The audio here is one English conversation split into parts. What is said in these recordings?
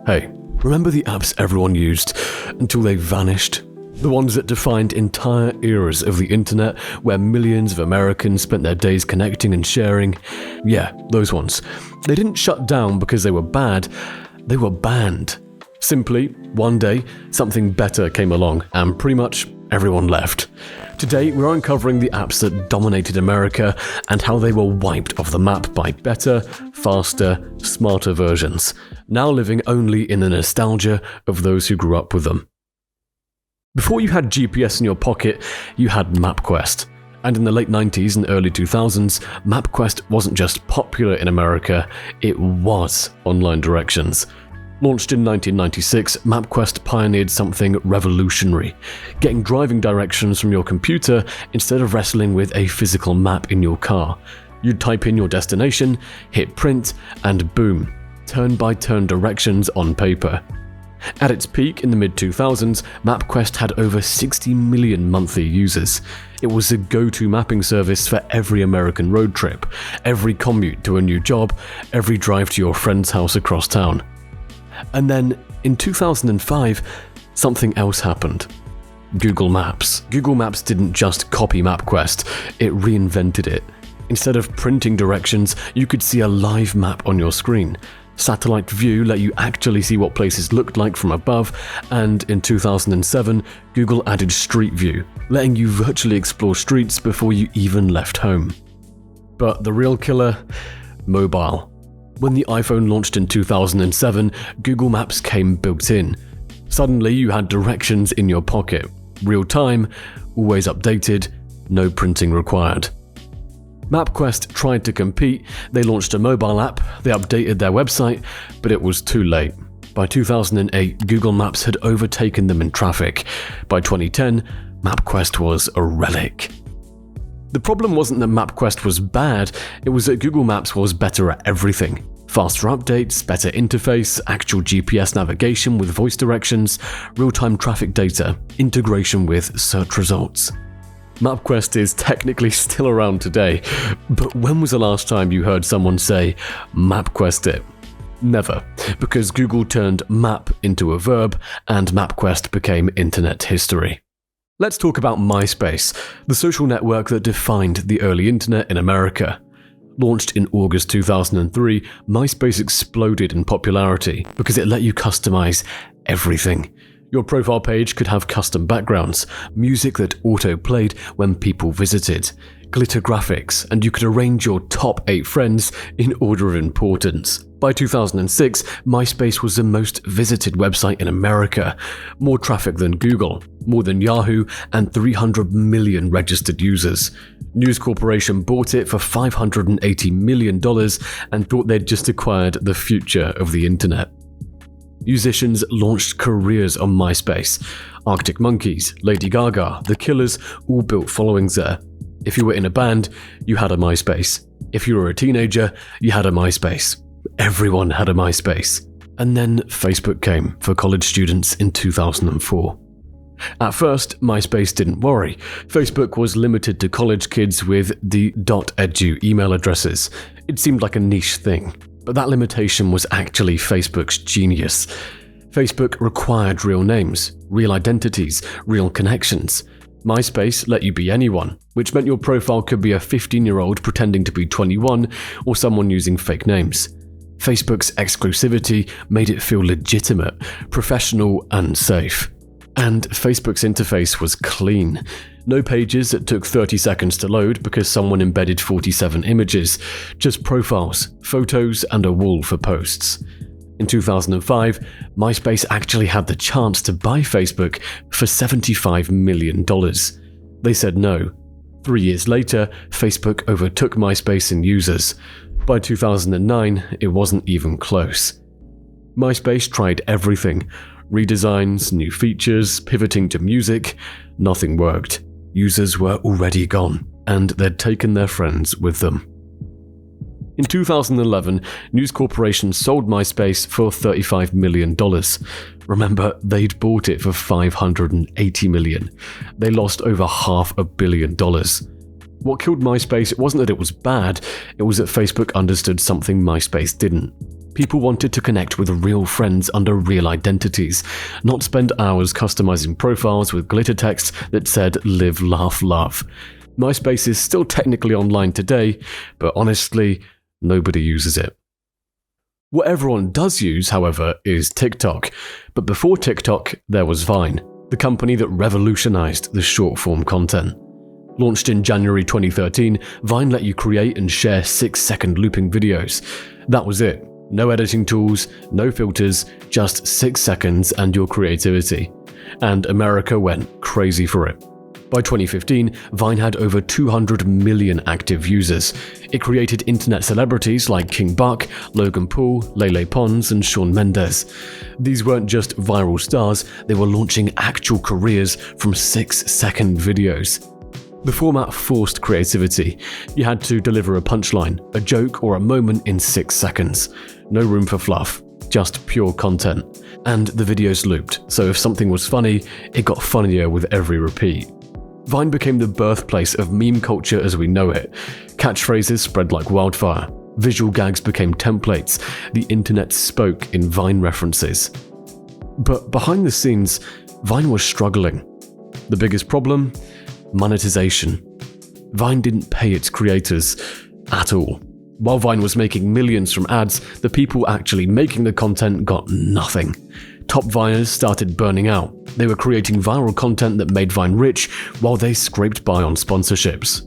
Hey, remember the apps everyone used until they vanished? The ones that defined entire eras of the internet where millions of Americans spent their days connecting and sharing? Yeah, those ones. They didn't shut down because they were bad, they were banned. Simply, one day, something better came along and pretty much everyone left. Today, we're uncovering the apps that dominated America and how they were wiped off the map by better, faster, smarter versions, now living only in the nostalgia of those who grew up with them. Before you had GPS in your pocket, you had MapQuest. And in the late 90s and early 2000s, MapQuest wasn't just popular in America, it was online directions. Launched in 1996, MapQuest pioneered something revolutionary, getting driving directions from your computer instead of wrestling with a physical map in your car. You'd type in your destination, hit print, and boom, turn-by-turn directions on paper. At its peak in the mid-2000s, MapQuest had over 60 million monthly users. It was the go-to mapping service for every American road trip, every commute to a new job, every drive to your friend's house across town. And then, in 2005, something else happened. Google Maps. Google Maps didn't just copy MapQuest, it reinvented it. Instead of printing directions, you could see a live map on your screen. Satellite view let you actually see what places looked like from above, and in 2007, Google added Street View, letting you virtually explore streets before you even left home. But the real killer? Mobile. When the iPhone launched in 2007, Google Maps came built in. Suddenly you had directions in your pocket, real time, always updated, no printing required. MapQuest tried to compete, they launched a mobile app, they updated their website, but it was too late. By 2008, Google Maps had overtaken them in traffic. By 2010, MapQuest was a relic. The problem wasn't that MapQuest was bad, it was that Google Maps was better at everything. Faster updates, better interface, actual GPS navigation with voice directions, real-time traffic data, integration with search results. MapQuest is technically still around today, but when was the last time you heard someone say, MapQuest it? Never, because Google turned map into a verb and MapQuest became internet history. Let's talk about MySpace, the social network that defined the early internet in America. Launched in August 2003, MySpace exploded in popularity because it let you customize everything. Your profile page could have custom backgrounds, music that auto-played when people visited, glitter graphics, and you could arrange your top 8 friends in order of importance. By 2006, MySpace was the most visited website in America, more traffic than Google, more than Yahoo, and 300 million registered users. News Corporation bought it for $580 million and thought they'd just acquired the future of the internet. Musicians launched careers on MySpace. Arctic Monkeys, Lady Gaga, The Killers all built followings there. If you were in a band, you had a MySpace. If you were a teenager, you had a MySpace. Everyone had a MySpace. And then Facebook came for college students in 2004. At first, MySpace didn't worry. Facebook was limited to college kids with the .edu email addresses. It seemed like a niche thing. But that limitation was actually Facebook's genius. Facebook required real names, real identities, real connections. MySpace let you be anyone, which meant your profile could be a 15-year-old pretending to be 21 or someone using fake names. Facebook's exclusivity made it feel legitimate, professional, and safe. And Facebook's interface was clean. No pages that took 30 seconds to load because someone embedded 47 images, just profiles, photos, and a wall for posts. In 2005, MySpace actually had the chance to buy Facebook for $75 million. They said no. 3 years later, Facebook overtook MySpace in users. By 2009, it wasn't even close. MySpace tried everything. Redesigns, new features, pivoting to music. Nothing worked. Users were already gone, and they'd taken their friends with them. In 2011, News Corporation sold MySpace for $35 million. Remember, they'd bought it for $580 million. They lost over $500 million. What killed MySpace wasn't that it was bad, it was that Facebook understood something MySpace didn't. People wanted to connect with real friends under real identities, not spend hours customizing profiles with glitter text that said live, laugh, love. MySpace is still technically online today, but honestly, nobody uses it. What everyone does use, however, is TikTok. But before TikTok, there was Vine, the company that revolutionized the short-form content. Launched in January 2013, Vine let you create and share 6-second looping videos. That was it. No editing tools, no filters, just 6 seconds and your creativity. And America went crazy for it. By 2015, Vine had over 200 million active users. It created internet celebrities like King Buck, Logan Paul, Lele Pons, and Shawn Mendes. These weren't just viral stars, they were launching actual careers from 6-second videos. The format forced creativity. You had to deliver a punchline, a joke, or a moment in 6 seconds. No room for fluff, just pure content. And the videos looped, so if something was funny, it got funnier with every repeat. Vine became the birthplace of meme culture as we know it. Catchphrases spread like wildfire. Visual gags became templates. The internet spoke in Vine references. But behind the scenes, Vine was struggling. The biggest problem? Monetization. Vine didn't pay its creators at all. While Vine was making millions from ads, the people actually making the content got nothing. Top Viners started burning out. They were creating viral content that made Vine rich while they scraped by on sponsorships.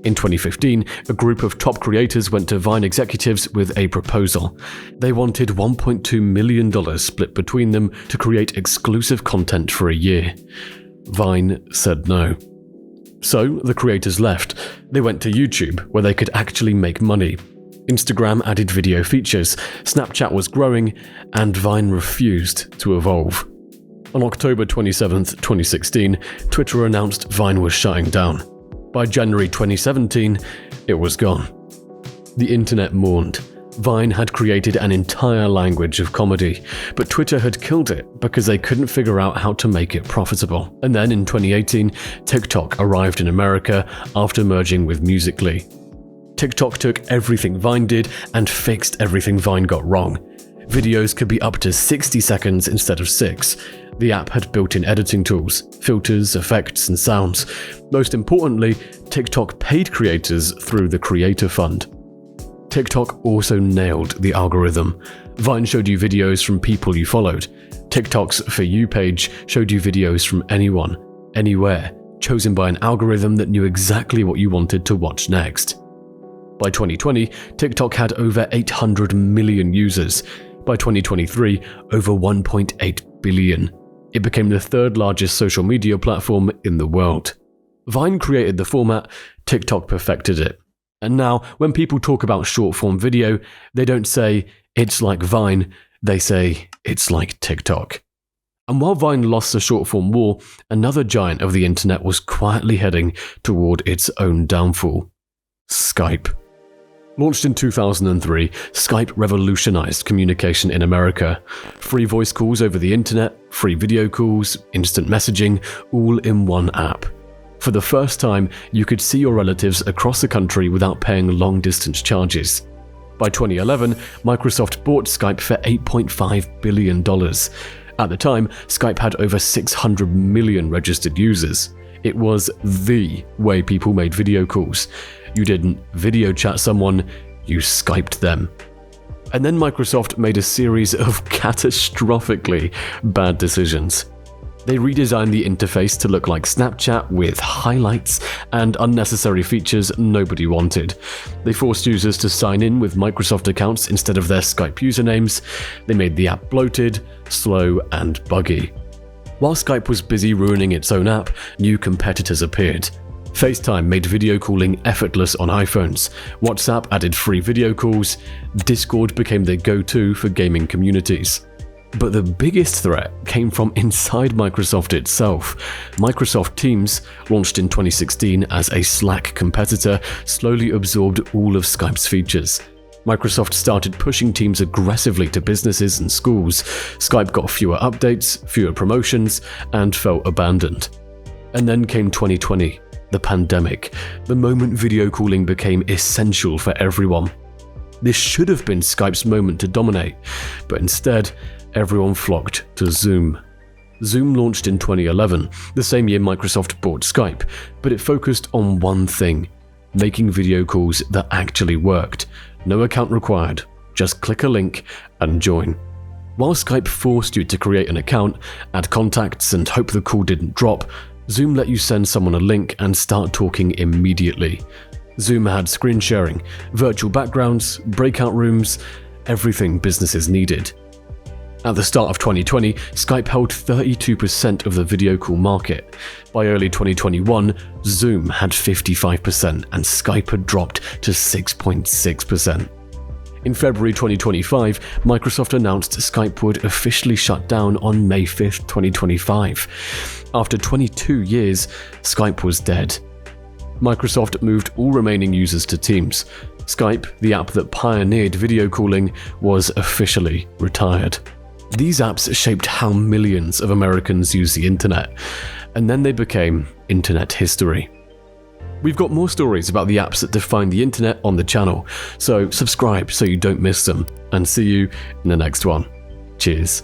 In 2015, a group of top creators went to Vine executives with a proposal. They wanted $1.2 million split between them to create exclusive content for a year. Vine said no. So the creators left. They went to YouTube, where they could actually make money. Instagram added video features, Snapchat was growing, and Vine refused to evolve. On October 27, 2016, Twitter announced Vine was shutting down. By January 2017, it was gone. The internet mourned. Vine had created an entire language of comedy, but Twitter had killed it because they couldn't figure out how to make it profitable. And then in 2018, TikTok arrived in America after merging with Musical.ly. TikTok took everything Vine did and fixed everything Vine got wrong. Videos could be up to 60 seconds instead of 6. The app had built-in editing tools, filters, effects, and sounds. Most importantly, TikTok paid creators through the Creator Fund. TikTok also nailed the algorithm. Vine showed you videos from people you followed. TikTok's For You page showed you videos from anyone, anywhere, chosen by an algorithm that knew exactly what you wanted to watch next. By 2020, TikTok had over 800 million users. By 2023, over 1.8 billion. It became the third largest social media platform in the world. Vine created the format, TikTok perfected it. And now, when people talk about short-form video, they don't say, it's like Vine, they say, it's like TikTok. And while Vine lost the short-form war, another giant of the internet was quietly heading toward its own downfall. Skype. Launched in 2003, Skype revolutionized communication in America. Free voice calls over the internet, free video calls, instant messaging, all in one app. For the first time, you could see your relatives across the country without paying long-distance charges. By 2011, Microsoft bought Skype for $8.5 billion. At the time, Skype had over 600 million registered users. It was the way people made video calls. You didn't video chat someone, you Skyped them. And then Microsoft made a series of catastrophically bad decisions. They redesigned the interface to look like Snapchat with highlights and unnecessary features nobody wanted. They forced users to sign in with Microsoft accounts instead of their Skype usernames. They made the app bloated, slow, and buggy. While Skype was busy ruining its own app, new competitors appeared. FaceTime made video calling effortless on iPhones. WhatsApp added free video calls. Discord became the go-to for gaming communities. But the biggest threat came from inside Microsoft itself. Microsoft Teams, launched in 2016 as a Slack competitor, slowly absorbed all of Skype's features. Microsoft started pushing Teams aggressively to businesses and schools. Skype got fewer updates, fewer promotions, and felt abandoned. And then came 2020, the pandemic, the moment video calling became essential for everyone. This should have been Skype's moment to dominate, but instead, everyone flocked to Zoom. Zoom launched in 2011, the same year Microsoft bought Skype, but it focused on one thing: making video calls that actually worked. No account required, just click a link and join. While Skype forced you to create an account, add contacts, and hope the call didn't drop, Zoom let you send someone a link and start talking immediately. Zoom had screen sharing, virtual backgrounds, breakout rooms, everything businesses needed. At the start of 2020, Skype held 32% of the video call market. By early 2021, Zoom had 55% and Skype had dropped to 6.6%. In February 2025, Microsoft announced Skype would officially shut down on May 5th, 2025. After 22 years, Skype was dead. Microsoft moved all remaining users to Teams. Skype, the app that pioneered video calling, was officially retired. These apps shaped how millions of Americans use the internet, and then they became internet history. We've got more stories about the apps that define the internet on the channel, so subscribe so you don't miss them, and see you in the next one. Cheers.